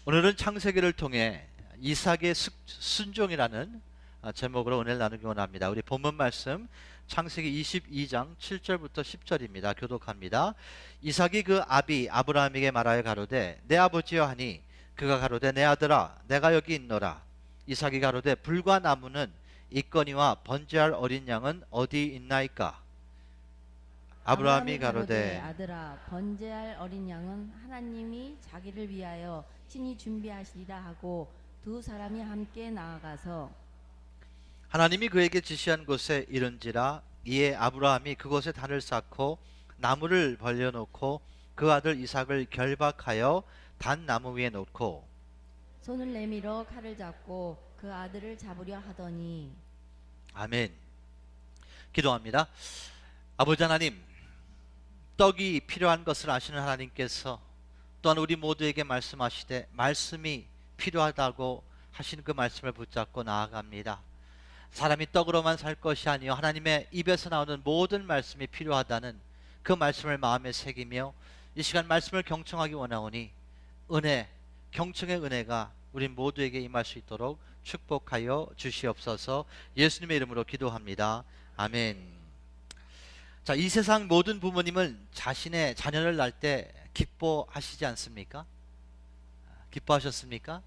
오늘은 창세기를 통해 이삭의 순종이라는 제목으로 은혜를 나누기 원합니다. 우리 본문 말씀 창세기 22장 7절부터 10절입니다. 교독합니다. 이삭이 그 아비 아브라함에게 말하여 가로되 내 아버지여 하니 그가 가로되 내 아들아 내가 여기 있노라. 이삭이 가로되 불과 나무는 있거니와 번제할 어린 양은 어디 있나이까? 아브라함이 가로되 아들아 번제할 어린 양은 하나님이 자기를 위하여 친히 준비하시리라 하고 두 사람이 함께 나아가서 하나님이 그에게 지시한 곳에 이른지라. 이에 아브라함이 그곳에 단을 쌓고 나무를 벌려놓고 그 아들 이삭을 결박하여 단 나무 위에 놓고 손을 내밀어 칼을 잡고 그 아들을 잡으려 하더니. 아멘. 기도합니다. 아버지 하나님, 떡이 필요한 것을 아시는 하나님께서 또한 우리 모두에게 말씀하시되 말씀이 필요하다고 하신 그 말씀을 붙잡고 나아갑니다. 사람이 떡으로만 살 것이 아니요 하나님의 입에서 나오는 모든 말씀이 필요하다는 그 말씀을 마음에 새기며 이 시간 말씀을 경청하기 원하오니 은혜, 경청의 은혜가 우리 모두에게 임할 수 있도록 축복하여 주시옵소서. 예수님의 이름으로 기도합니다. 아멘. 자, 이 세상 모든 부모님은 자신의 자녀를 낳을 때 기뻐하시지 않습니까? 기뻐하셨습니까?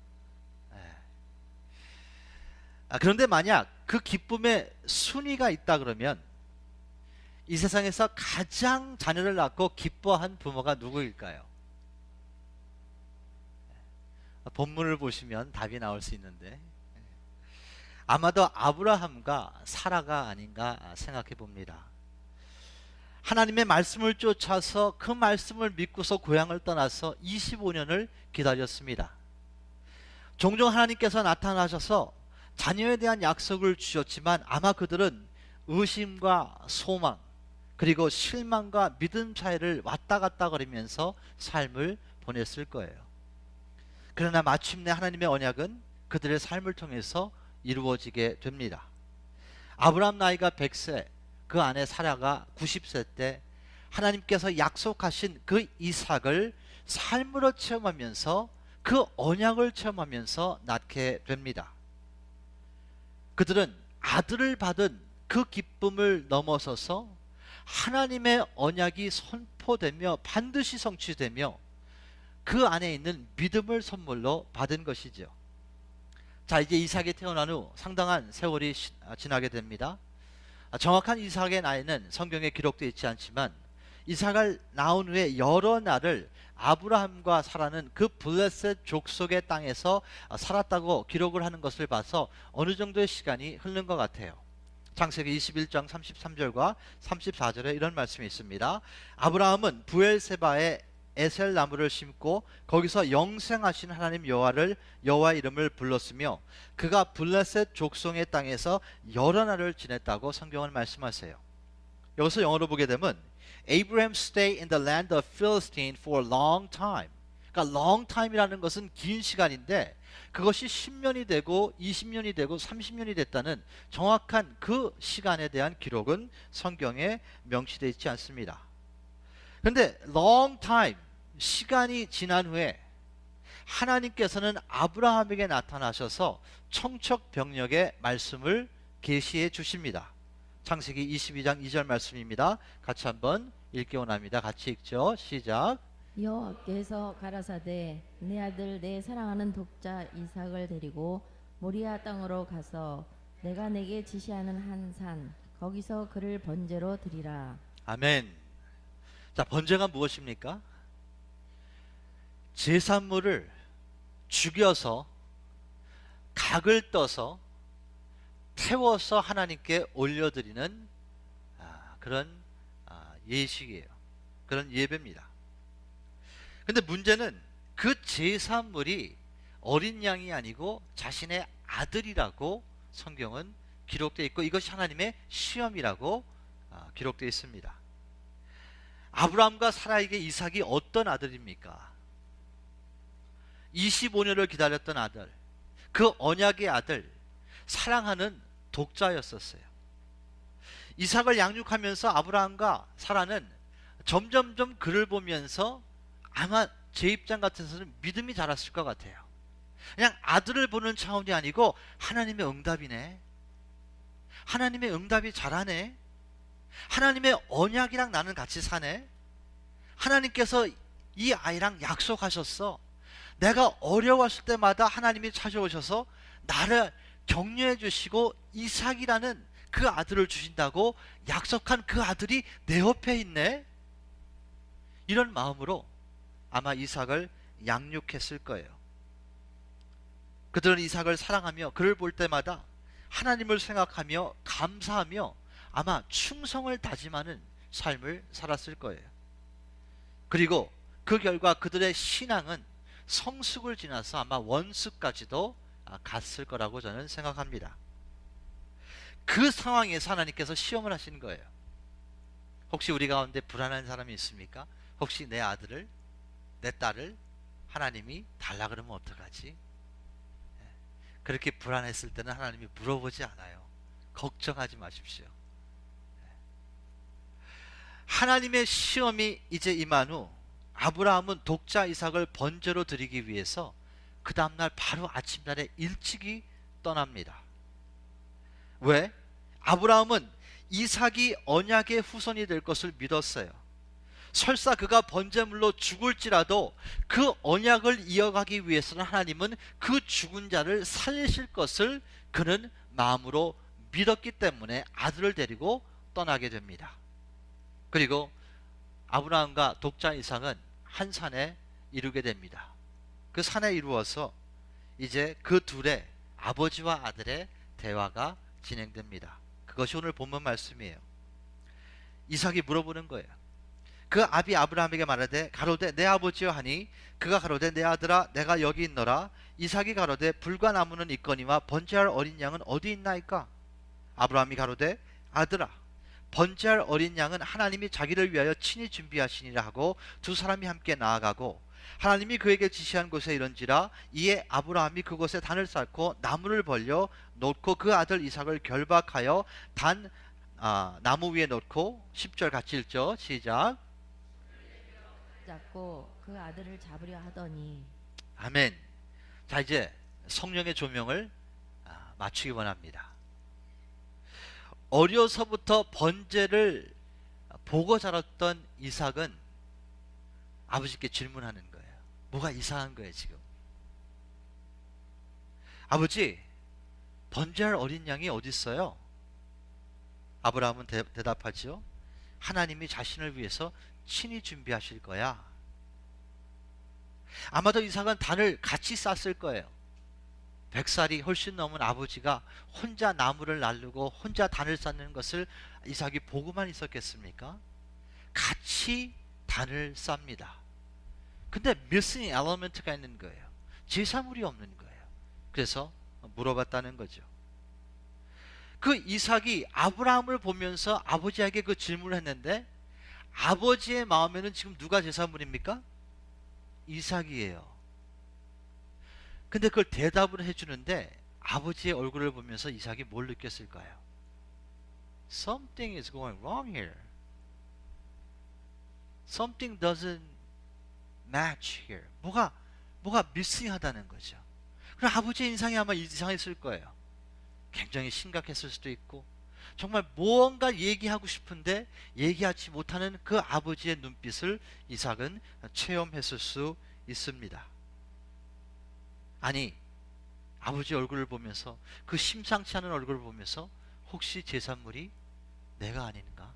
그런데 만약 그 기쁨에 순위가 있다 그러면 이 세상에서 가장 자녀를 낳고 기뻐한 부모가 누구일까요? 본문을 보시면 답이 나올 수 있는데 아마도 아브라함과 사라가 아닌가 생각해 봅니다. 하나님의 말씀을 쫓아서 그 말씀을 믿고서 고향을 떠나서 25년을 기다렸습니다. 종종 하나님께서 나타나셔서 자녀에 대한 약속을 주셨지만 아마 그들은 의심과 소망 그리고 실망과 믿음 사이를 왔다 갔다 거리면서 삶을 보냈을 거예요. 그러나 마침내 하나님의 언약은 그들의 삶을 통해서 이루어지게 됩니다. 아브라함 나이가 100세, 그 아내 사라가 90세 때 하나님께서 약속하신 그 이삭을 삶으로 체험하면서 그 언약을 체험하면서 낳게 됩니다. 그들은 아들을 받은 그 기쁨을 넘어서서 하나님의 언약이 선포되며 반드시 성취되며 그 안에 있는 믿음을 선물로 받은 것이죠. 자, 이제 이삭이 태어난 후 상당한 세월이 지나게 됩니다. 정확한 이삭의 나이는 성경에 기록되어 있지 않지만 이삭을 낳은 후에 여러 날을 아브라함과 사라는 그 블레셋 족속의 땅에서 살았다고 기록을 하는 것을 봐서 어느 정도의 시간이 흐른 것 같아요. 창세기 21장 33절과 34절에 이런 말씀이 있습니다. 아브라함은 부엘세바에 에셀 나무를 심고 거기서 영생하신 하나님 여호와 이름을 불렀으며 그가 블레셋 족속의 땅에서 여러 날을 지냈다고 성경은 말씀하세요. 여기서 영어로 보게 되면 Abraham stayed in the land of Philistine for a long time. 그러니까 long time이라는 것은 긴 시간인데 그것이 10년이 되고 20년이 되고 30년이 됐다는 정확한 그 시간에 대한 기록은 성경에 명시되어 있지 않습니다. 그런데 long time, 시간이 지난 후에 하나님께서는 아브라함에게 나타나셔서 청척병력의 말씀을 계시해 주십니다. 창세기 22장 2절 말씀입니다. 같이 한번 읽기 원합니다. 같이 읽죠. 시작. 여호와께서 가라사대 내 아들 내 사랑하는 독자 이삭을 데리고 모리아 땅으로 가서 내가 내게 지시하는 한 산 거기서 그를 번제로 드리라. 아멘. 자, 번제가 무엇입니까? 제산물을 죽여서 각을 떠서 태워서 하나님께 올려드리는 그런 예식이에요. 그런 예배입니다. 근데 문제는 그 제산물이 어린 양이 아니고 자신의 아들이라고 성경은 기록되어 있고 이것이 하나님의 시험이라고 기록되어 있습니다. 아브라함과 사라에게 이삭이 어떤 아들입니까? 25년을 기다렸던 아들, 그 언약의 아들, 사랑하는 독자였었어요. 이삭을 양육하면서 아브라함과 사라는 점점점 그를 보면서 아마 제 입장 같아서는 믿음이 자랐을 것 같아요. 그냥 아들을 보는 차원이 아니고 하나님의 응답이네. 하나님의 응답이 잘하네. 하나님의 언약이랑 나는 같이 사네. 하나님께서 이 아이랑 약속하셨어. 내가 어려웠을 때마다 하나님이 찾아오셔서 나를 격려해 주시고 이삭이라는 그 아들을 주신다고 약속한 그 아들이 내 옆에 있네. 이런 마음으로 아마 이삭을 양육했을 거예요. 그들은 이삭을 사랑하며 그를 볼 때마다 하나님을 생각하며 감사하며 아마 충성을 다짐하는 삶을 살았을 거예요. 그리고 그 결과 그들의 신앙은 성숙을 지나서 아마 원수까지도 갔을 거라고 저는 생각합니다. 그 상황에서 하나님께서 시험을 하신 거예요. 혹시 우리 가운데 불안한 사람이 있습니까? 혹시 내 아들을, 내 딸을 하나님이 달라 그러면 어떡하지? 그렇게 불안했을 때는 하나님이 물어보지 않아요. 걱정하지 마십시오. 하나님의 시험이 이제 임한 후 아브라함은 독자 이삭을 번제로 드리기 위해서 그 다음날 바로 아침날에 일찍이 떠납니다. 왜? 아브라함은 이삭이 언약의 후손이 될 것을 믿었어요. 설사 그가 번제물로 죽을지라도 그 언약을 이어가기 위해서는 하나님은 그 죽은 자를 살리실 것을 그는 마음으로 믿었기 때문에 아들을 데리고 떠나게 됩니다. 그리고 아브라함과 독자 이삭은 한 산에 이루게 됩니다. 그 산에 이루어서 이제 그 둘의 아버지와 아들의 대화가 진행됩니다. 그것이 오늘 본문 말씀이에요. 이삭이 물어보는 거예요. 그 아비 아브라함에게 말하되 가로되 내 아버지여 하니 그가 가로되 내 아들아 내가 여기 있노라. 이삭이 가로되 불과 나무는 있거니와 번제할 어린 양은 어디 있나이까? 아브라함이 가로되 아들아 번제할 어린 양은 하나님이 자기를 위하여 친히 준비하시니라 하고 두 사람이 함께 나아가고 하나님이 그에게 지시한 곳에 이른지라. 이에 아브라함이 그곳에 단을 쌓고 나무를 벌려 놓고 그 아들 이삭을 결박하여 나무 위에 놓고 10절 같이 읽죠. 시작. 잡고 그 아들을 잡으려 하더니. 아멘. 자, 이제 성령의 조명을 맞추기 원합니다. 어려서부터 번제를 보고 자랐던 이삭은 아버지께 질문하는 거예요. 뭐가 이상한 거예요 지금? 아버지, 번제할 어린 양이 어디 있어요? 아브라함은 대답하죠. 하나님이 자신을 위해서 친히 준비하실 거야. 아마도 이삭은 단을 같이 쌌을 거예요. 100살이 훨씬 넘은 아버지가 혼자 나무를 나르고 혼자 단을 쌓는 것을 이삭이 보고만 있었겠습니까? 같이 단을 쌉니다. 근데 missing element가 있는 거예요. 제사물이 없는 거예요. 그래서 물어봤다는 거죠. 그 이삭이 아브라함을 보면서 아버지에게 그 질문을 했는데 아버지의 마음에는 지금 누가 제사물입니까? 이삭이에요. 근데 그걸 대답을 해주는데 아버지의 얼굴을 보면서 이삭이 뭘 느꼈을까요? Something is going wrong here. Something doesn't match here. 뭐가 missing하다는 거죠. 그럼 아버지의 인상이 아마 이상했을 거예요. 굉장히 심각했을 수도 있고 정말 무언가 얘기하고 싶은데 얘기하지 못하는 그 아버지의 눈빛을 이삭은 체험했을 수 있습니다. 아니, 아버지 얼굴을 보면서 그 심상치 않은 얼굴을 보면서 혹시 제사물이 내가 아닌가?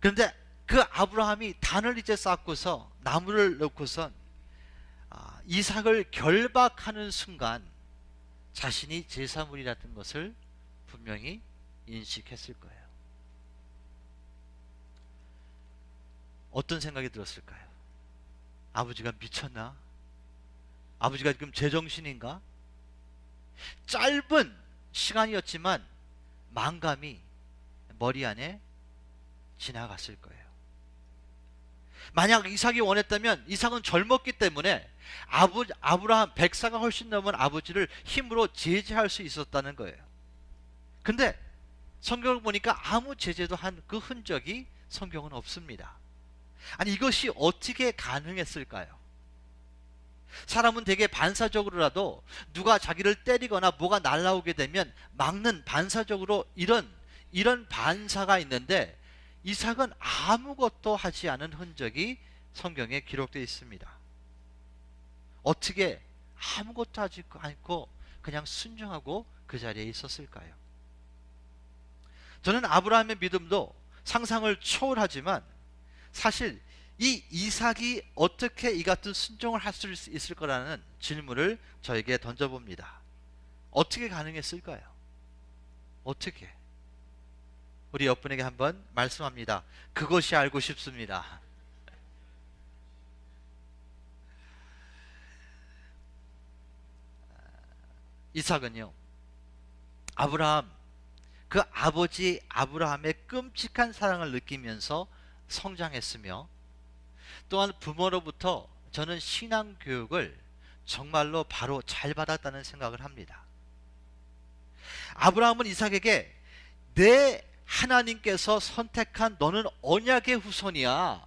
그런데 그 아브라함이 단을 이제 쌓고서 나무를 넣고선 이삭을 결박하는 순간 자신이 제사물이라는 것을 분명히 인식했을 거예요. 어떤 생각이 들었을까요? 아버지가 미쳤나? 아버지가 지금 제정신인가? 짧은 시간이었지만 망감이 머리 안에 지나갔을 거예요. 만약 이삭이 원했다면 이삭은 젊었기 때문에 아브라함 100세가 훨씬 넘은 아버지를 힘으로 제재할 수 있었다는 거예요. 근데 성경을 보니까 아무 제재도 한 그 흔적이 성경은 없습니다. 아니 이것이 어떻게 가능했을까요? 사람은 되게 반사적으로라도 누가 자기를 때리거나 뭐가 날라오게 되면 막는 반사적으로 이런 반사가 있는데 이삭은 아무것도 하지 않은 흔적이 성경에 기록되어 있습니다. 어떻게 아무것도 하지 않고 그냥 순종하고 그 자리에 있었을까요? 저는 아브라함의 믿음도 상상을 초월하지만 사실 이 이삭이 어떻게 이 같은 순종을 할 수 있을 거라는 질문을 저에게 던져봅니다. 어떻게 가능했을까요? 어떻게? 우리 옆분에게 한번 말씀합니다. 그것이 알고 싶습니다. 이삭은요, 아브라함, 그 아버지 아브라함의 끔찍한 사랑을 느끼면서 성장했으며 또한 부모로부터 저는 신앙 교육을 정말로 바로 잘 받았다는 생각을 합니다. 아브라함은 이삭에게 내 하나님께서 선택한 너는 언약의 후손이야.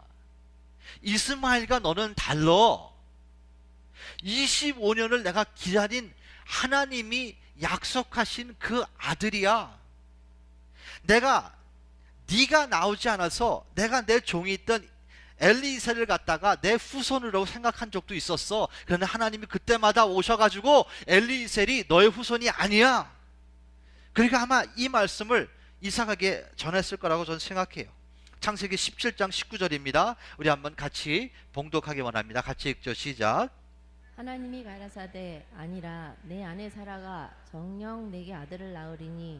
이스마엘과 너는 달라. 25년을 내가 기다린 하나님이 약속하신 그 아들이야. 네가 나오지 않아서 내가 내 종이 있던 엘리이셀을 갖다가 내 후손으로 생각한 적도 있었어. 그런데 하나님이 그때마다 오셔가지고 엘리이셀이 너의 후손이 아니야. 그러니까 아마 이 말씀을 이삭에게 전했을 거라고 저는 생각해요. 창세기 17장 19절입니다. 우리 한번 같이 봉독하기 원합니다. 같이 읽죠. 시작. 하나님이 가라사대 아니라 내 아내 사라가 정녕 내게 아들을 낳으리니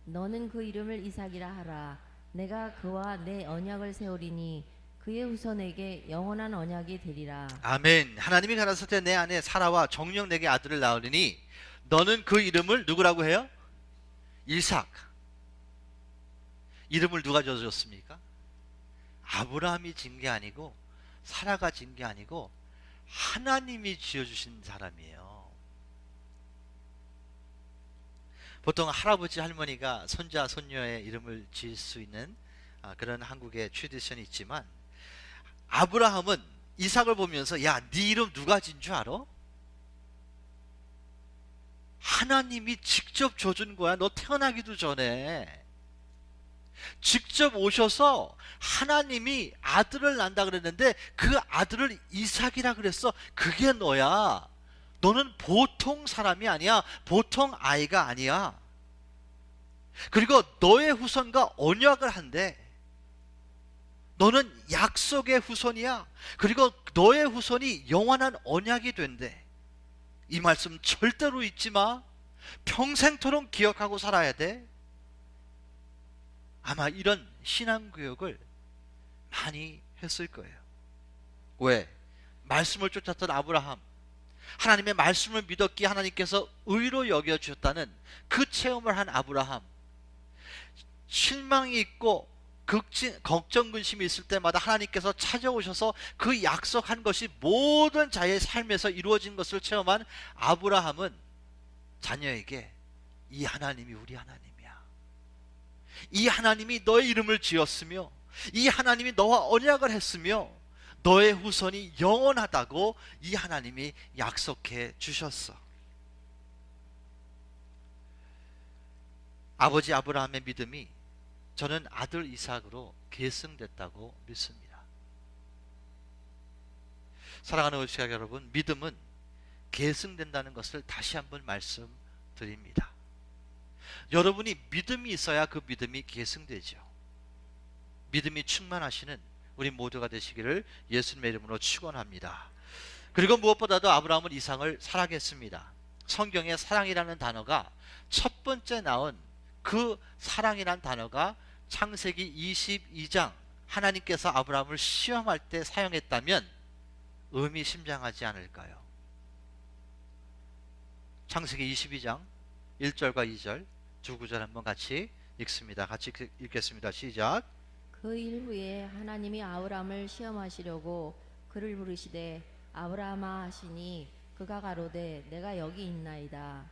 너는 그 이름을 이삭이라 하라. 내가 그와 내 언약을 세우리니 그의 후손에게 영원한 언약이 되리라. 아멘. 하나님이 가라사대 내 아내 사라와 정녕 내게 아들을 낳으리니 너는 그 이름을 누구라고 해요? 이삭. 이름을 누가 지어줬습니까? 아브라함이 진 게 아니고 사라가 진 게 아니고 하나님이 지어주신 사람이에요. 보통 할아버지 할머니가 손자 손녀의 이름을 지을 수 있는 그런 한국의 트래디션이 있지만 아브라함은 이삭을 보면서 야, 네 이름 누가 지은 줄 알아? 하나님이 직접 줘준 거야. 너 태어나기도 전에 직접 오셔서 하나님이 아들을 낳는다 그랬는데 그 아들을 이삭이라 그랬어. 그게 너야. 너는 보통 사람이 아니야. 보통 아이가 아니야. 그리고 너의 후손과 언약을 한대. 너는 약속의 후손이야. 그리고 너의 후손이 영원한 언약이 된대. 이 말씀 절대로 잊지 마. 평생토록 기억하고 살아야 돼. 아마 이런 신앙교육을 많이 했을 거예요. 왜? 말씀을 쫓았던 아브라함, 하나님의 말씀을 믿었기에 하나님께서 의로 여겨주셨다는 그 체험을 한 아브라함, 실망이 있고 걱정 근심이 있을 때마다 하나님께서 찾아오셔서 그 약속한 것이 모든 자의 삶에서 이루어진 것을 체험한 아브라함은 자녀에게 이 하나님이 우리 하나님이야. 이 하나님이 너의 이름을 지었으며 이 하나님이 너와 언약을 했으며 너의 후손이 영원하다고 이 하나님이 약속해 주셨어. 아버지 아브라함의 믿음이 저는 아들 이삭으로 계승됐다고 믿습니다. 사랑하는 우리 시각 여러분, 믿음은 계승된다는 것을 다시 한번 말씀드립니다. 여러분이 믿음이 있어야 그 믿음이 계승되죠. 믿음이 충만하시는 우리 모두가 되시기를 예수님의 이름으로 축원합니다. 그리고 무엇보다도 아브라함은 이삭을 사랑했습니다. 성경에 사랑이라는 단어가 첫 번째 나온 그 사랑이라는 단어가 창세기 22장 하나님께서 아브라함을 시험할 때 사용했다면 의미심장하지 않을까요? 창세기 22장 1절과 2절 두 구절 한번 같이 읽습니다. 같이 읽겠습니다. 시작. 그 일 후에 하나님이 아브라함을 시험하시려고 그를 부르시되 아브라함아 하시니 그가 가로되 내가 여기 있나이다.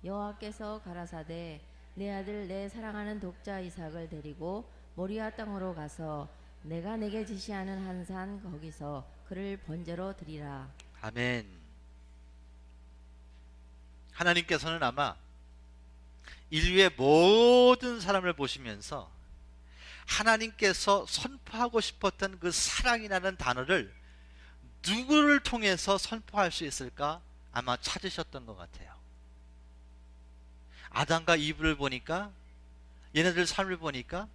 여호와께서 가라사대 내 아들 내 사랑하는 독자 이삭을 데리고 모리아 땅으로 가서 내가 내게 지시하는 한 산 거기서 그를 번제로 드리라. 아멘. 하나님께서는 아마 인류의 모든 사람을 보시면서 하나님께서 선포하고 싶었던 그 사랑이라는 단어를 누구를 통해서 선포할 수 있을까 아마 찾으셨던 것 같아요. 아담과 이브를 보니까, 얘네들 삶을 보니까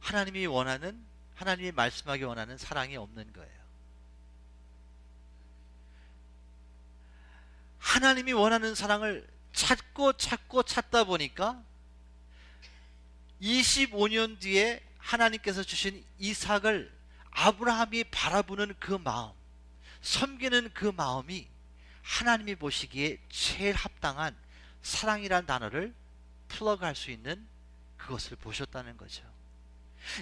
하나님이 원하는, 하나님이 말씀하기 원하는 사랑이 없는 거예요. 하나님이 원하는 사랑을 찾고 찾다 보니까 25년 뒤에 하나님께서 주신 이삭을 아브라함이 바라보는 그 마음, 섬기는 그 마음이 하나님이 보시기에 제일 합당한 사랑이란 단어를 플러그할 수 있는 그것을 보셨다는 거죠.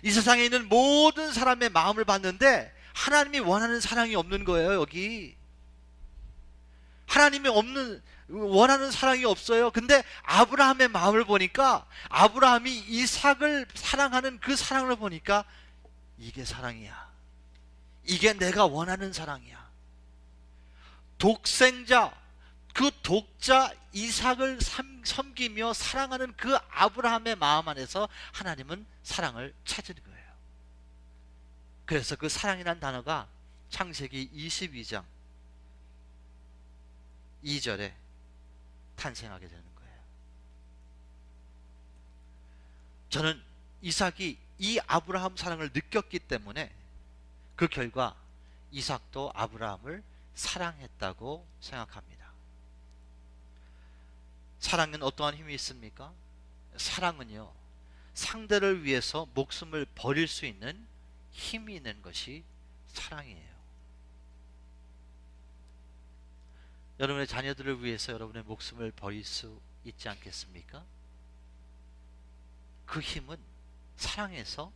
이 세상에 있는 모든 사람의 마음을 봤는데 하나님이 원하는 사랑이 없는 거예요. 여기 하나님이 원하는 사랑이 없어요. 근데 아브라함의 마음을 보니까, 아브라함이 이삭을 사랑하는 그 사랑을 보니까 이게 사랑이야. 이게 내가 원하는 사랑이야. 독생자, 그 독자 이삭을 섬기며 사랑하는 그 아브라함의 마음 안에서 하나님은 사랑을 찾은 거예요. 그래서 그 사랑이라는 단어가 창세기 22장 2절에 탄생하게 되는 거예요. 저는 이삭이 이 아브라함 사랑을 느꼈기 때문에 그 결과 이삭도 아브라함을 사랑했다고 생각합니다. 사랑은 어떠한 힘이 있습니까? 사랑은요, 상대를 위해서 목숨을 버릴 수 있는 힘이 있는 것이 사랑이에요. 여러분의 자녀들을 위해서 여러분의 목숨을 버릴 수 있지 않겠습니까? 그 힘은 사랑에서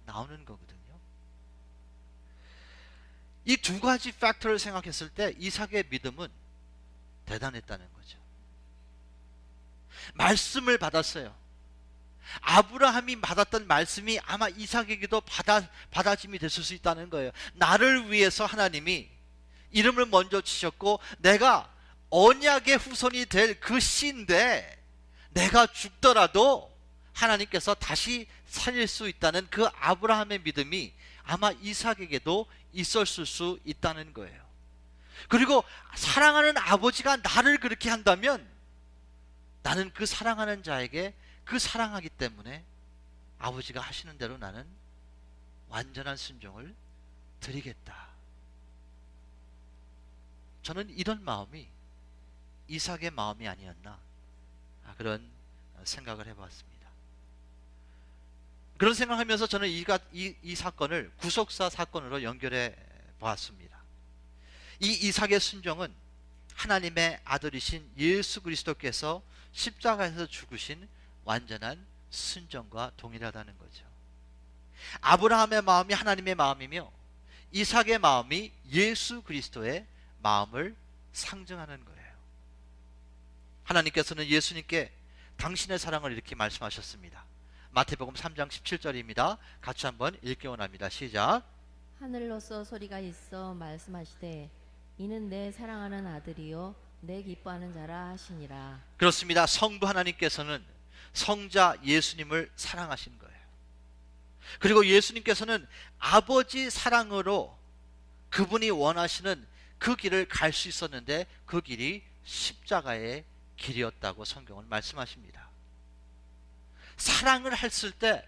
나오는 거거든요. 이 두 가지 팩터를 생각했을 때 이삭의 믿음은 대단했다는 거죠. 말씀을 받았어요. 아브라함이 받았던 말씀이 아마 이삭에게도 받아짐이 됐을 수 있다는 거예요. 나를 위해서 하나님이 이름을 먼저 치셨고, 내가 언약의 후손이 될 그 씨인데 내가 죽더라도 하나님께서 다시 살릴 수 있다는 그 아브라함의 믿음이 아마 이삭에게도 있었을 수 있다는 거예요. 그리고 사랑하는 아버지가 나를 그렇게 한다면 나는 그 사랑하는 자에게 그 사랑하기 때문에 아버지가 하시는 대로 나는 완전한 순종을 드리겠다. 저는 이런 마음이 이삭의 마음이 아니었나, 그런 생각을 해봤습니다. 그런 생각하면서 저는 이 사건을 구속사 사건으로 연결해 보았습니다. 이 이삭의 순종은 하나님의 아들이신 예수 그리스도께서 십자가에서 죽으신 완전한 순종과 동일하다는 거죠. 아브라함의 마음이 하나님의 마음이며 이삭의 마음이 예수 그리스도의 마음을 상징하는 거예요. 하나님께서는 예수님께 당신의 사랑을 이렇게 말씀하셨습니다. 마태복음 3장 17절입니다. 같이 한번 읽기 원합니다. 시작. 하늘로서 소리가 있어 말씀하시되 이는 내 사랑하는 아들이요 내 기뻐하는 자라 하시니라. 그렇습니다. 성부 하나님께서는 성자 예수님을 사랑하신 거예요. 그리고 예수님께서는 아버지 사랑으로 그분이 원하시는 그 길을 갈 수 있었는데 그 길이 십자가의 길이었다고 성경은 말씀하십니다. 사랑을 했을 때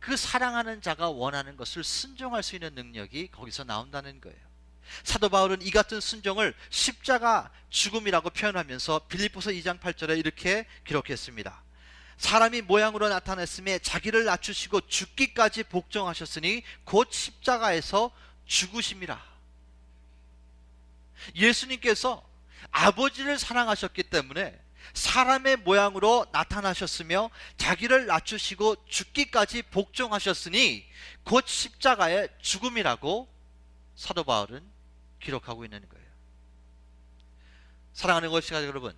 그 사랑하는 자가 원하는 것을 순종할 수 있는 능력이 거기서 나온다는 거예요. 사도 바울은 이 같은 순종을 십자가 죽음이라고 표현하면서 빌립보서 2장 8절에 이렇게 기록했습니다. 사람이 모양으로 나타났음에 자기를 낮추시고 죽기까지 복종하셨으니 곧 십자가에서 죽으심이라. 예수님께서 아버지를 사랑하셨기 때문에 사람의 모양으로 나타나셨으며 자기를 낮추시고 죽기까지 복종하셨으니 곧 십자가의 죽음이라고 사도 바울은 기록하고 있는 거예요. 사랑하는 것이가 여러분,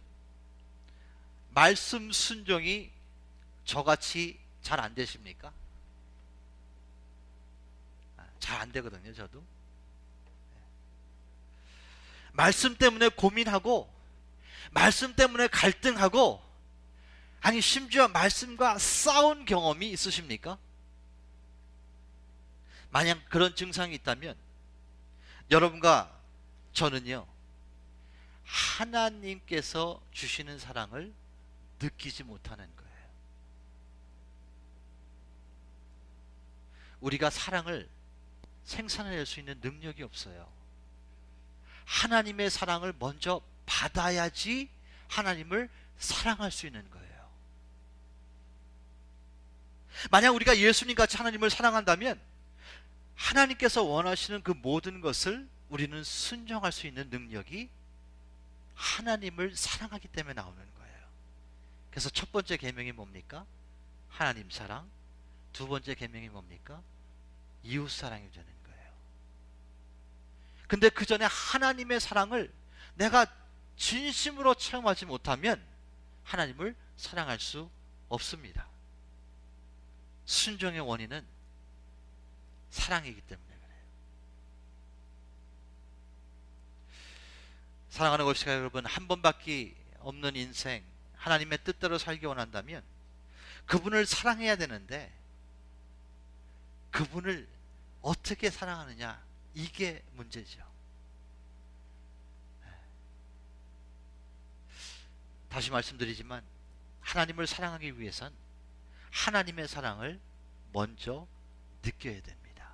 말씀 순종이 저같이 잘 안 되십니까? 잘 안 되거든요, 저도. 말씀 때문에 고민하고, 말씀 때문에 갈등하고, 아니 심지어 말씀과 싸운 경험이 있으십니까? 만약 그런 증상이 있다면 여러분과 저는요, 하나님께서 주시는 사랑을 느끼지 못하는 거예요. 우리가 사랑을 생산해낼 수 있는 능력이 없어요. 하나님의 사랑을 먼저 받아야지 하나님을 사랑할 수 있는 거예요. 만약 우리가 예수님 같이 하나님을 사랑한다면 하나님께서 원하시는 그 모든 것을 우리는 순종할 수 있는 능력이 하나님을 사랑하기 때문에 나오는 거예요. 그래서 첫 번째 계명이 뭡니까? 하나님 사랑. 두 번째 계명이 뭡니까? 이웃 사랑이 되는 거예요. 근데 그 전에 하나님의 사랑을 내가 진심으로 체험하지 못하면 하나님을 사랑할 수 없습니다. 순종의 원인은 사랑이기 때문에 그래요. 사랑하는 것이가 여러분, 한 번밖에 없는 인생, 하나님의 뜻대로 살기 원한다면 그분을 사랑해야 되는데 그분을 어떻게 사랑하느냐, 이게 문제죠. 다시 말씀드리지만 하나님을 사랑하기 위해선 하나님의 사랑을 먼저 느껴야 됩니다.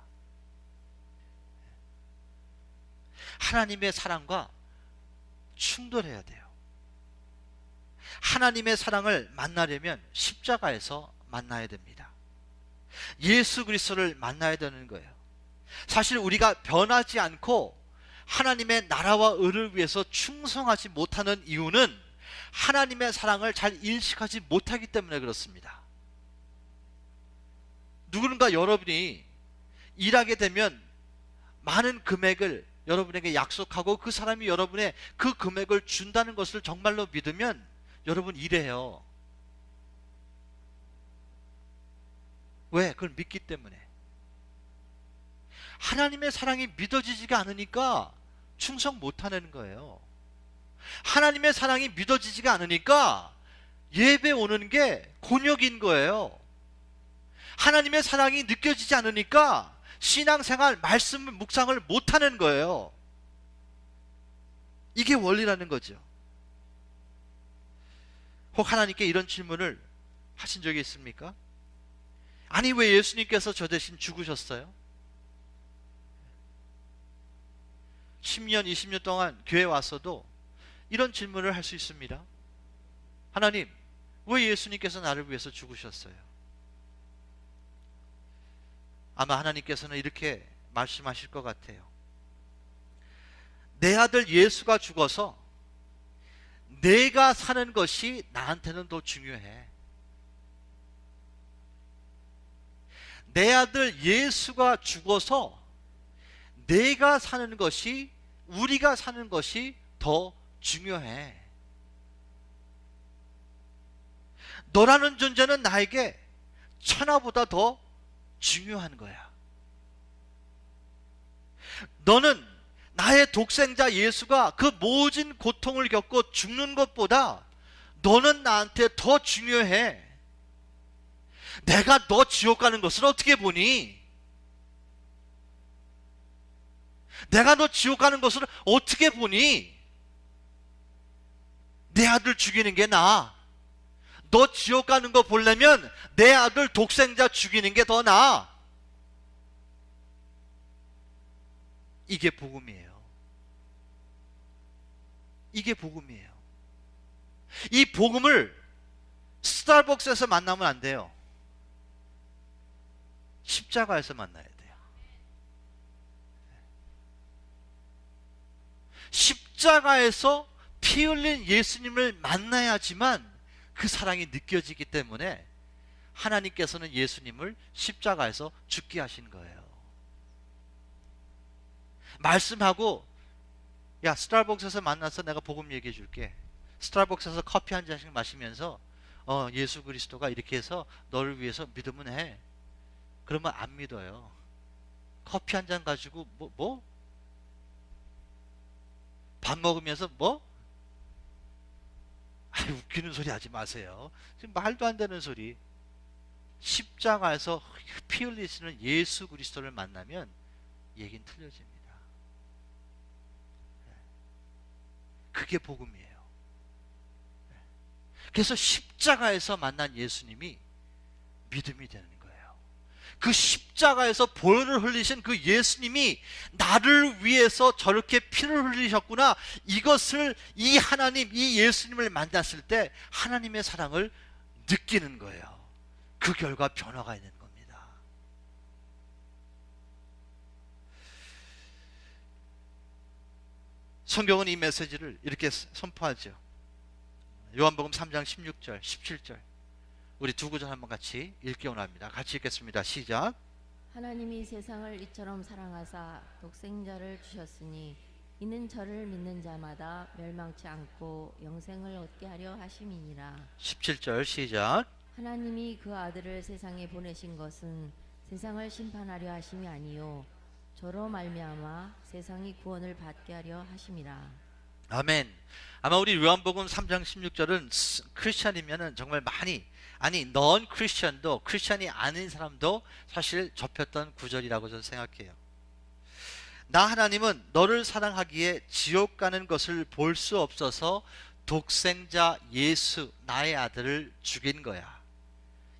하나님의 사랑과 충돌해야 돼요. 하나님의 사랑을 만나려면 십자가에서 만나야 됩니다. 예수 그리스도를 만나야 되는 거예요. 사실 우리가 변하지 않고 하나님의 나라와 의를 위해서 충성하지 못하는 이유는 하나님의 사랑을 잘 인식하지 못하기 때문에 그렇습니다. 누군가 여러분이 일하게 되면 많은 금액을 여러분에게 약속하고 그 사람이 여러분의 그 금액을 준다는 것을 정말로 믿으면 여러분 일해요. 왜? 그걸 믿기 때문에. 하나님의 사랑이 믿어지지가 않으니까 충성 못하는 거예요. 하나님의 사랑이 믿어지지가 않으니까 예배 오는 게 곤욕인 거예요. 하나님의 사랑이 느껴지지 않으니까 신앙생활, 말씀 묵상을 못하는 거예요. 이게 원리라는 거죠. 혹 하나님께 이런 질문을 하신 적이 있습니까? 아니 왜 예수님께서 저 대신 죽으셨어요? 10년, 20년 동안 교회 왔어도 이런 질문을 할 수 있습니다. 하나님, 왜 예수님께서 나를 위해서 죽으셨어요? 아마 하나님께서는 이렇게 말씀하실 것 같아요. 내 아들 예수가 죽어서 내가 사는 것이 나한테는 더 중요해. 내 아들 예수가 죽어서 내가 사는 것이, 우리가 사는 것이 더 중요해. 너라는 존재는 나에게 천하보다 더 중요한 거야. 너는 나의 독생자 예수가 그 모진 고통을 겪고 죽는 것보다 너는 나한테 더 중요해. 내가 너 지옥 가는 것을 어떻게 보니? 내가 너 지옥 가는 것을 어떻게 보니? 내 아들 죽이는 게 나아. 너 지옥 가는 거 보려면 내 아들 독생자 죽이는 게 더 나아. 이게 복음이에요. 이게 복음이에요. 이 복음을 스타벅스에서 만나면 안 돼요. 십자가에서 만나야 돼요. 십자가에서 피 흘린 예수님을 만나야지만 그 사랑이 느껴지기 때문에 하나님께서는 예수님을 십자가에서 죽게 하신 거예요. 말씀하고, 야 스타벅스에서 만나서 내가 복음 얘기해 줄게. 스타벅스에서 커피 한 잔씩 마시면서 예수 그리스도가 이렇게 해서 너를 위해서 믿으면 해. 그러면 안 믿어요. 커피 한 잔 가지고 뭐? 밥 먹으면서 뭐? 아이, 웃기는 소리 하지 마세요. 지금 말도 안 되는 소리. 십자가에서 피 흘리시는 예수 그리스도를 만나면 얘기는 틀려집니다. 그게 복음이에요. 그래서 십자가에서 만난 예수님이 믿음이 되는 거예요. 그 십자가에서 보혈을 흘리신 그 예수님이 나를 위해서 저렇게 피를 흘리셨구나. 이것을 이 하나님, 이 예수님을 만났을 때 하나님의 사랑을 느끼는 거예요. 그 결과 변화가 있는 겁니다. 성경은 이 메시지를 이렇게 선포하죠. 요한복음 3장 16절, 17절. 우리 두 구절 한번 같이 읽기 원합니다. 같이 읽겠습니다. 시작. 하나님이 세상을 이처럼 사랑하사 독생자를 주셨으니 이는 저를 믿는 자마다 멸망치 않고 영생을 얻게 하려 하심이니라. 17절 시작. 하나님이 그 아들을 세상에 보내신 것은 세상을 심판하려 하심이 아니요 저로 말미암아 세상이 구원을 받게 하려 하심이라. 아멘. 아마 우리 요한복음 3장 16절은 크리스천이면은 정말 많이, 아니 넌 크리스천도 크리스천이 아닌 사람도 사실 접혔던 구절이라고 저는 생각해요. 나 하나님은 너를 사랑하기에 지옥 가는 것을 볼 수 없어서 독생자 예수 나의 아들을 죽인 거야.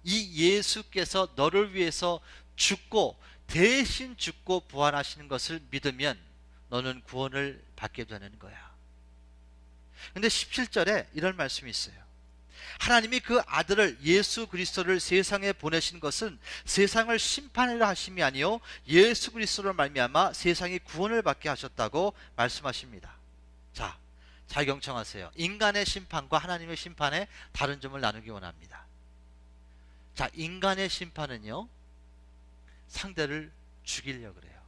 이 예수께서 너를 위해서 죽고 대신 죽고 부활하시는 것을 믿으면 너는 구원을 받게 되는 거야. 근데 17절에 이런 말씀이 있어요. 하나님이 그 아들을 예수 그리스도를 세상에 보내신 것은 세상을 심판하려 하심이 아니요 예수 그리스도로 말미암아 세상이 구원을 받게 하셨다고 말씀하십니다. 자, 잘 경청하세요. 인간의 심판과 하나님의 심판의 다른 점을 나누기 원합니다. 자, 인간의 심판은요 상대를 죽이려고 그래요.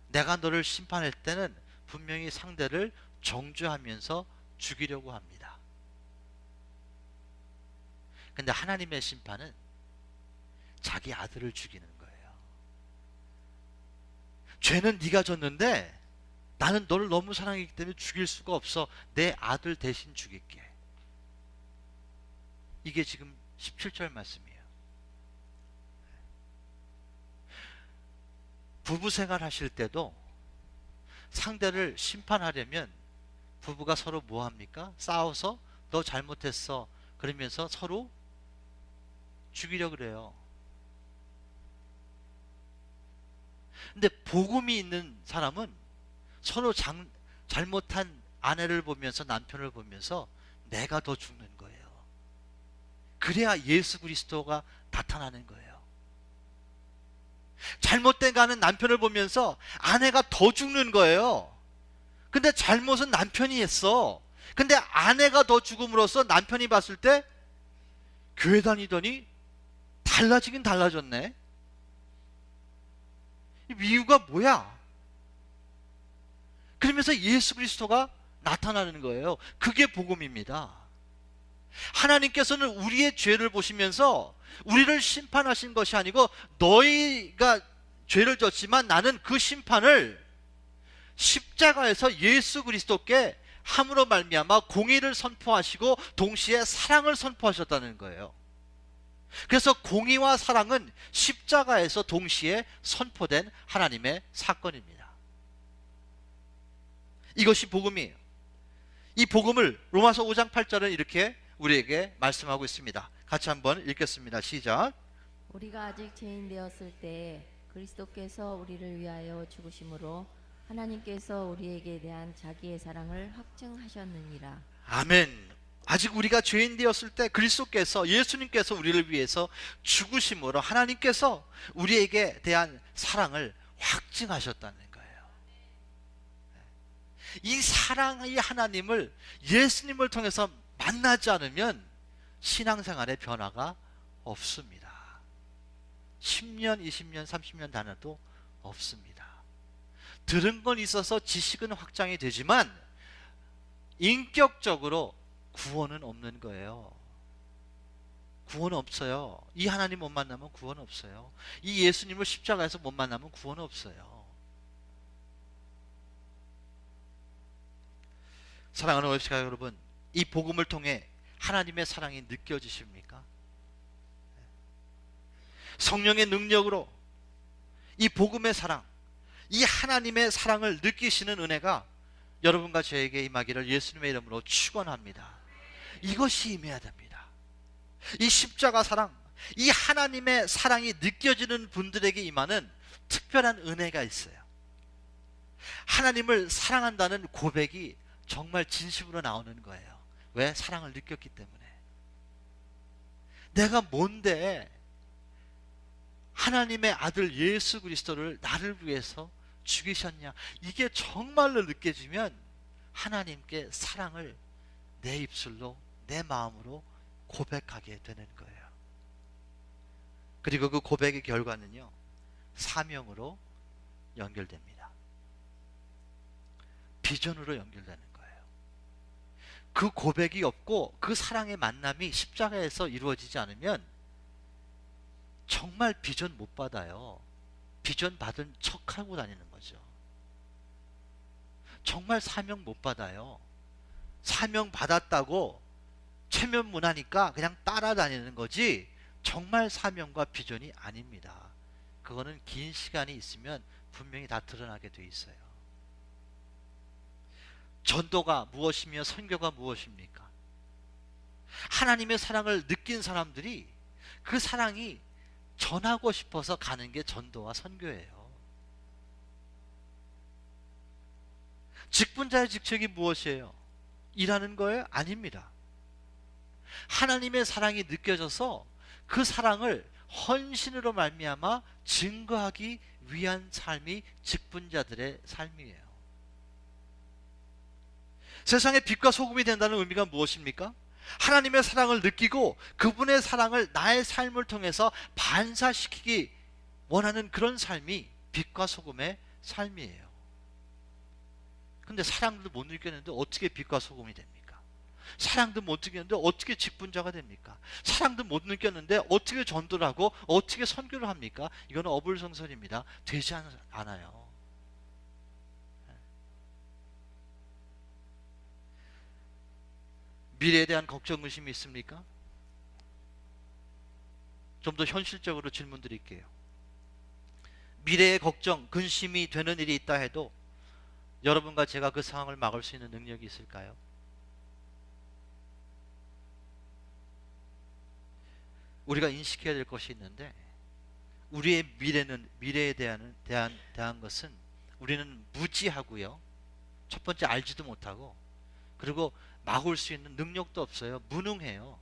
내가 너를 심판할 때는 분명히 상대를 정죄하면서 죽이려고 합니다. 근데 하나님의 심판은 자기 아들을 죽이는 거예요. 죄는 네가 졌는데 나는 너를 너무 사랑하기 때문에 죽일 수가 없어. 내 아들 대신 죽일게. 이게 지금 17절 말씀이에요. 부부 생활 하실 때도 상대를 심판하려면 부부가 서로 뭐 합니까? 싸워서 너 잘못했어 그러면서 서로 죽이려고 그래요. 근데 복음이 있는 사람은 서로 잘못한 아내를 보면서 남편을 보면서 내가 더 죽는 거예요. 그래야 예수 그리스도가 나타나는 거예요. 잘못된 가는 남편을 보면서 아내가 더 죽는 거예요. 근데 잘못은 남편이 했어. 근데 아내가 더 죽음으로써 남편이 봤을 때 교회 다니더니 달라지긴 달라졌네. 이유가 뭐야? 그러면서 예수 그리스도가 나타나는 거예요. 그게 복음입니다. 하나님께서는 우리의 죄를 보시면서 우리를 심판하신 것이 아니고 너희가 죄를 졌지만 나는 그 심판을 십자가에서 예수 그리스도께 함으로 말미암아 공의를 선포하시고 동시에 사랑을 선포하셨다는 거예요. 그래서 공의와 사랑은 십자가에서 동시에 선포된 하나님의 사건입니다. 이것이 복음이에요. 이 복음을 로마서 5장 8절은 이렇게 우리에게 말씀하고 있습니다. 같이 한번 읽겠습니다. 시작. 우리가 아직 죄인 되었을 때 그리스도께서 우리를 위하여 죽으심으로 하나님께서 우리에게 대한 자기의 사랑을 확증하셨느니라. 아멘. 아직 우리가 죄인 되었을 때 그리스도께서 예수님께서 우리를 위해서 죽으심으로 하나님께서 우리에게 대한 사랑을 확증하셨다는 거예요. 이 사랑의 하나님을 예수님을 통해서 만나지 않으면 신앙생활의 변화가 없습니다. 10년, 20년, 30년 다녀도 없습니다. 들은 건 있어서 지식은 확장이 되지만 인격적으로 구원은 없는 거예요. 구원 없어요. 이 하나님 못 만나면 구원 없어요. 이 예수님을 십자가에서 못 만나면 구원 없어요. 사랑하는 웹시가 여러분, 이 복음을 통해 하나님의 사랑이 느껴지십니까? 성령의 능력으로 이 복음의 사랑, 이 하나님의 사랑을 느끼시는 은혜가 여러분과 저에게 임하기를 예수님의 이름으로 축원합니다. 이것이 임해야 됩니다. 이 십자가 사랑, 이 하나님의 사랑이 느껴지는 분들에게 임하는 특별한 은혜가 있어요. 하나님을 사랑한다는 고백이 정말 진심으로 나오는 거예요. 왜? 사랑을 느꼈기 때문에. 내가 뭔데 하나님의 아들 예수 그리스도를 나를 위해서 죽이셨냐? 이게 정말로 느껴지면 하나님께 사랑을 내 입술로, 내 마음으로 고백하게 되는 거예요. 그리고 그 고백의 결과는요, 사명으로 연결됩니다. 비전으로 연결되는 거예요. 그 고백이 없고 그 사랑의 만남이 십자가에서 이루어지지 않으면 정말 비전 못 받아요. 비전 받은 척하고 다니는 거죠. 정말 사명 못 받아요. 사명 받았다고 최면문하니까 그냥 따라다니는 거지 정말 사명과 비전이 아닙니다. 그거는 긴 시간이 있으면 분명히 다 드러나게 돼 있어요. 전도가 무엇이며 선교가 무엇입니까? 하나님의 사랑을 느낀 사람들이 그 사랑이 전하고 싶어서 가는 게 전도와 선교예요. 직분자의 직책이 무엇이에요? 일하는 거예요? 아닙니다. 하나님의 사랑이 느껴져서 그 사랑을 헌신으로 말미암아 증거하기 위한 삶이 직분자들의 삶이에요. 세상의 빛과 소금이 된다는 의미가 무엇입니까? 하나님의 사랑을 느끼고 그분의 사랑을 나의 삶을 통해서 반사시키기 원하는 그런 삶이 빛과 소금의 삶이에요. 근데 사랑도 못 느꼈는데 어떻게 빛과 소금이 됩니까? 사랑도 못 느꼈는데 어떻게 직분자가 됩니까? 사랑도 못 느꼈는데 어떻게 전도를 하고 어떻게 선교를 합니까? 이거는 어불성설입니다. 되지 않아요. 미래에 대한 걱정, 의심이 있습니까? 좀 더 현실적으로 질문 드릴게요. 미래의 걱정, 근심이 되는 일이 있다 해도 여러분과 제가 그 상황을 막을 수 있는 능력이 있을까요? 우리가 인식해야 될 것이 있는데, 우리의 미래에 대한 것은 우리는 무지하고요. 첫 번째, 알지도 못하고, 그리고 막을 수 있는 능력도 없어요. 무능해요.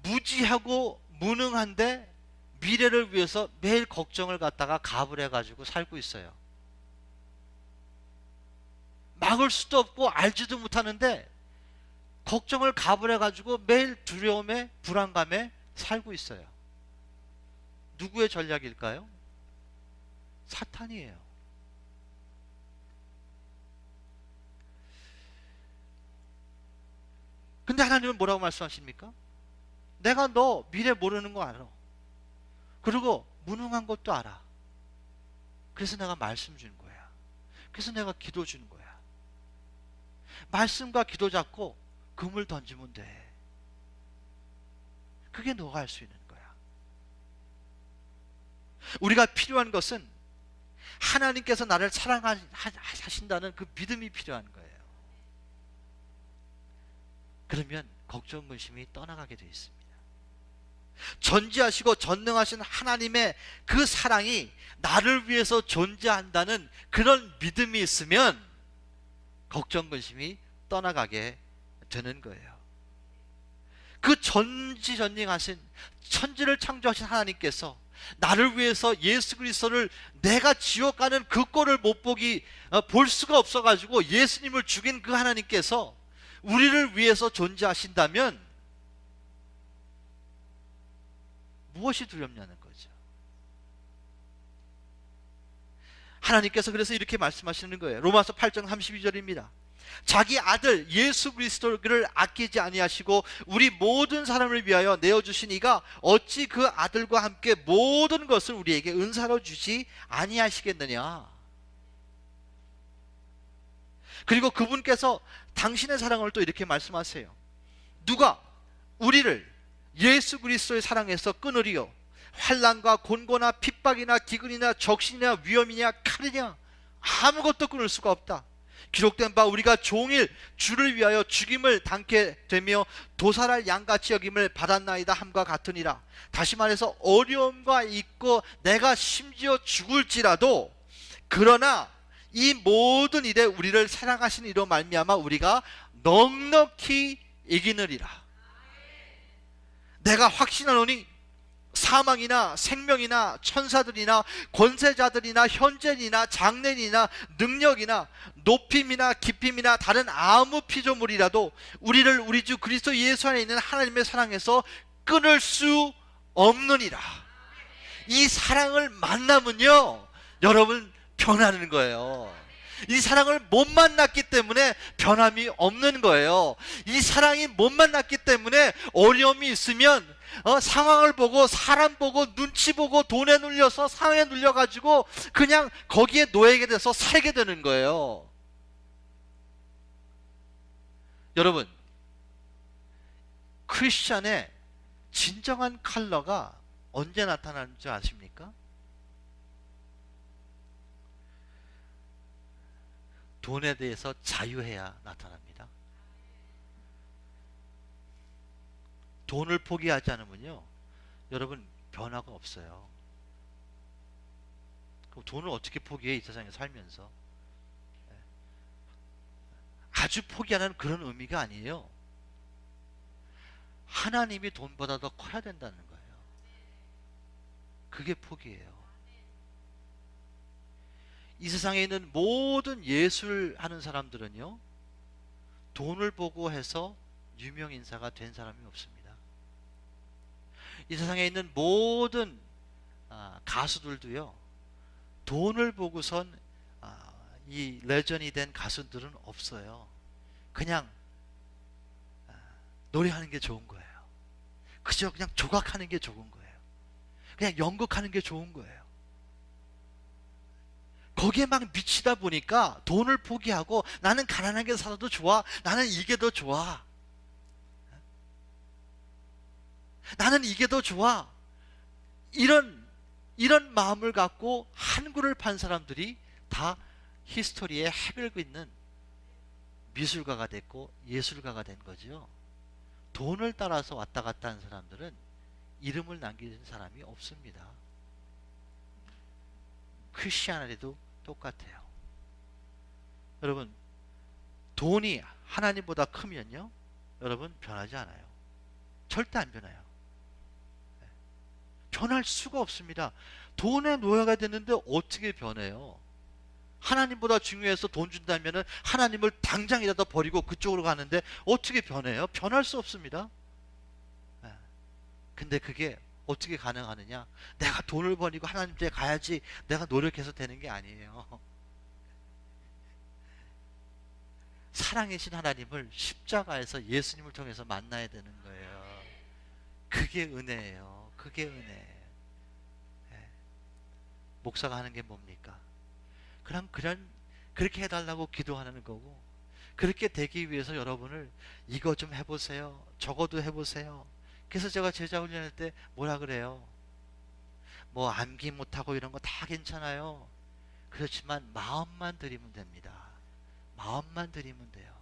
무지하고 무능한데 미래를 위해서 매일 걱정을 갖다가 갑을 해가지고 살고 있어요. 막을 수도 없고 알지도 못하는데 걱정을 갑을 해가지고 매일 두려움에 불안감에 살고 있어요. 누구의 전략일까요? 사탄이에요. 근데 하나님은 뭐라고 말씀하십니까? 내가 너 미래 모르는 거 알아. 그리고 무능한 것도 알아. 그래서 내가 말씀 준 거야. 그래서 내가 기도 준 거야. 말씀과 기도 잡고 금을 던지면 돼. 그게 너가 할 수 있는 거야. 우리가 필요한 것은 하나님께서 나를 사랑하신다는 그 믿음이 필요한 거예요. 그러면 걱정, 근심이 떠나가게 되어 있습니다. 전지하시고 전능하신 하나님의 그 사랑이 나를 위해서 존재한다는 그런 믿음이 있으면 걱정, 근심이 떠나가게 되는 거예요. 그 전지전능하신 천지를 창조하신 하나님께서 나를 위해서 예수 그리스도를 내가 지옥 가는 그 꼴을 못 볼 수가 없어가지고 예수님을 죽인 그 하나님께서 우리를 위해서 존재하신다면 무엇이 두렵냐는 거죠. 하나님께서 그래서 이렇게 말씀하시는 거예요. 로마서 8장 32절입니다. 자기 아들 예수 그리스도를 아끼지 아니하시고 우리 모든 사람을 위하여 내어주신 이가 어찌 그 아들과 함께 모든 것을 우리에게 은사로 주지 아니하시겠느냐. 그리고 그분께서 당신의 사랑을 또 이렇게 말씀하세요. 누가 우리를 예수 그리스도의 사랑에서 끊으리요. 환난과 곤고나 핍박이나 기근이나 적신이나 위험이냐 칼이냐 아무것도 끊을 수가 없다. 기록된 바 우리가 종일 주를 위하여 죽임을 당케 되며 도살할 양같이 여김을 받았나이다 함과 같으니라. 다시 말해서 어려움과 있고 내가 심지어 죽을지라도 그러나 이 모든 일에 우리를 사랑하신 이로 말미암아 우리가 넉넉히 이기느리라. 내가 확신하노니 사망이나 생명이나 천사들이나 권세자들이나 현재이나 장래이나 능력이나 높임이나 깊임이나 다른 아무 피조물이라도 우리를 우리 주 그리스도 예수 안에 있는 하나님의 사랑에서 끊을 수 없느니라. 이 사랑을 만나면요 여러분 변하는 거예요. 이 사랑을 못 만났기 때문에 변함이 없는 거예요. 이 사랑이 못 만났기 때문에 어려움이 있으면 상황을 보고 사람 보고 눈치 보고 돈에 눌려서 상황에 눌려가지고 그냥 거기에 놓이게 돼서 살게 되는 거예요. 여러분, 크리스찬의 진정한 컬러가 언제 나타나는 줄 아십니까? 돈에 대해서 자유해야 나타납니다. 돈을 포기하지 않으면요 여러분 변화가 없어요. 그럼 돈을 어떻게 포기해? 이 세상에 살면서. 아주 포기하는 그런 의미가 아니에요. 하나님이 돈보다 더 커야 된다는 거예요. 그게 포기예요. 이 세상에 있는 모든 예술하는 사람들은요 돈을 보고 해서 유명인사가 된 사람이 없습니다. 이 세상에 있는 모든 가수들도요 돈을 보고선 이 레전이 된 가수들은 없어요. 그냥 노래하는 게 좋은 거예요. 그저 그냥 조각하는 게 좋은 거예요. 그냥 연극하는 게 좋은 거예요. 거기에 막 미치다 보니까 돈을 포기하고 나는 가난하게 살아도 좋아. 나는 이게 더 좋아. 나는 이게 더 좋아. 이런 마음을 갖고 한구를 판 사람들이 다 히스토리에 핵을 긋는 미술가가 됐고 예술가가 된 거죠. 돈을 따라서 왔다 갔다 하는 사람들은 이름을 남기는 사람이 없습니다. 크리스천에도 똑같아요. 여러분, 돈이 하나님보다 크면요 여러분 변하지 않아요. 절대 안 변해요. 변할 수가 없습니다. 돈에 노예가 됐는데 어떻게 변해요? 하나님보다 중요해서 돈 준다면 하나님을 당장이라도 버리고 그쪽으로 가는데 어떻게 변해요? 변할 수 없습니다. 근데 그게 어떻게 가능하느냐? 내가 돈을 버리고 하나님 댁에 가야지 내가 노력해서 되는 게 아니에요. 사랑이신 하나님을 십자가에서 예수님을 통해서 만나야 되는 거예요. 그게 은혜예요. 그게 은혜예요. 목사가 하는 게 뭡니까? 그렇게 해달라고 기도하는 거고, 그렇게 되기 위해서 여러분을 이거 좀 해보세요, 저거도 해보세요. 그래서 제가 제자 훈련할 때 뭐라 그래요? 뭐 암기 못하고 이런 거 다 괜찮아요. 그렇지만 마음만 드리면 됩니다. 마음만 드리면 돼요.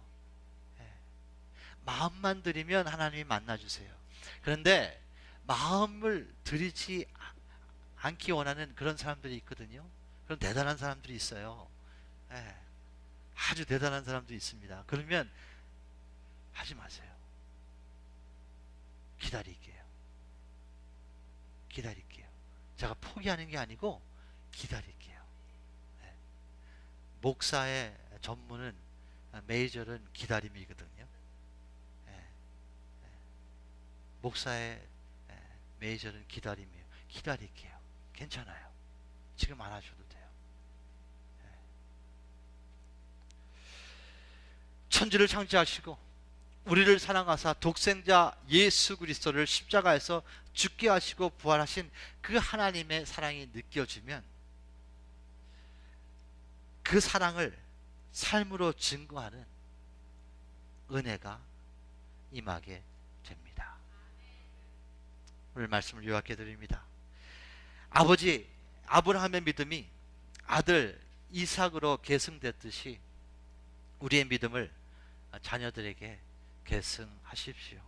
마음만 드리면 하나님이 만나주세요. 그런데 마음을 드리지 않기 원하는 그런 사람들이 있거든요. 그런 대단한 사람들이 있어요. 아주 대단한 사람들이 있습니다. 그러면 하지 마세요. 기다릴게요. 기다릴게요. 제가 포기하는 게 아니고 기다릴게요. 목사의 전문은 메이저는 기다림이거든요. 목사의 메이저는 기다림이에요. 기다릴게요. 괜찮아요. 지금 안 하셔도 돼요. 천지를 창조하시고 우리를 사랑하사 독생자 예수 그리스도를 십자가에서 죽게 하시고 부활하신 그 하나님의 사랑이 느껴지면 그 사랑을 삶으로 증거하는 은혜가 임하게 됩니다. 오늘 말씀을 요약해 드립니다. 아버지 아브라함의 믿음이 아들 이삭으로 계승됐듯이 우리의 믿음을 자녀들에게 계승하십시오.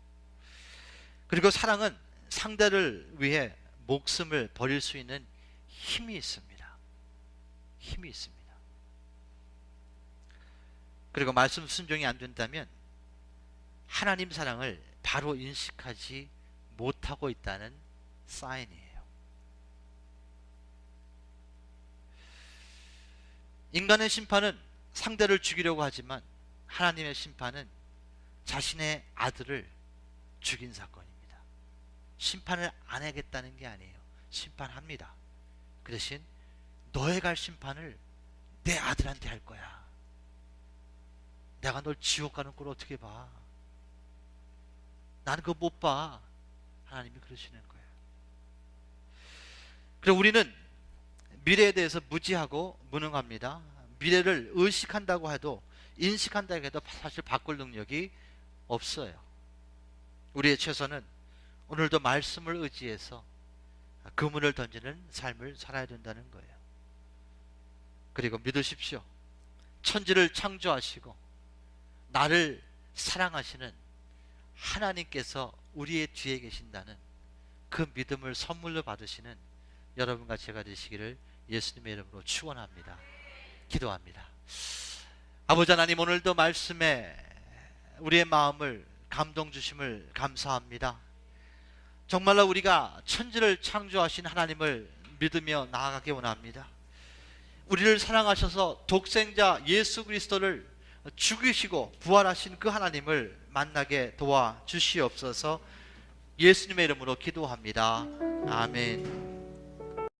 그리고 사랑은 상대를 위해 목숨을 버릴 수 있는 힘이 있습니다. 힘이 있습니다. 그리고 말씀 순종이 안 된다면 하나님 사랑을 바로 인식하지 못하고 있다는 사인이에요. 인간의 심판은 상대를 죽이려고 하지만 하나님의 심판은 자신의 아들을 죽인 사건입니다. 심판을 안 하겠다는 게 아니에요. 심판합니다. 그 대신 너에 갈 심판을 내 아들한테 할 거야. 내가 널 지옥 가는 꼴을 어떻게 봐? 나는 그거 못 봐. 하나님이 그러시는 거예요. 그리고 우리는 미래에 대해서 무지하고 무능합니다. 미래를 의식한다고 해도 인식한다고 해도 사실 바꿀 능력이 없어요. 우리의 최선은 오늘도 말씀을 의지해서 그물을 던지는 삶을 살아야 된다는 거예요. 그리고 믿으십시오. 천지를 창조하시고 나를 사랑하시는 하나님께서 우리의 뒤에 계신다는 그 믿음을 선물로 받으시는 여러분과 제가 되시기를 예수님의 이름으로 축원합니다. 기도합니다. 아버지 하나님, 오늘도 말씀에 우리의 마음을 감동 주심을 감사합니다. 정말로 우리가 천지를 창조하신 하나님을 믿으며 나아가기 원합니다. 우리를 사랑하셔서 독생자 예수 그리스도를 죽이시고 부활하신 그 하나님을 만나게 도와주시옵소서. 예수님의 이름으로 기도합니다. 아멘.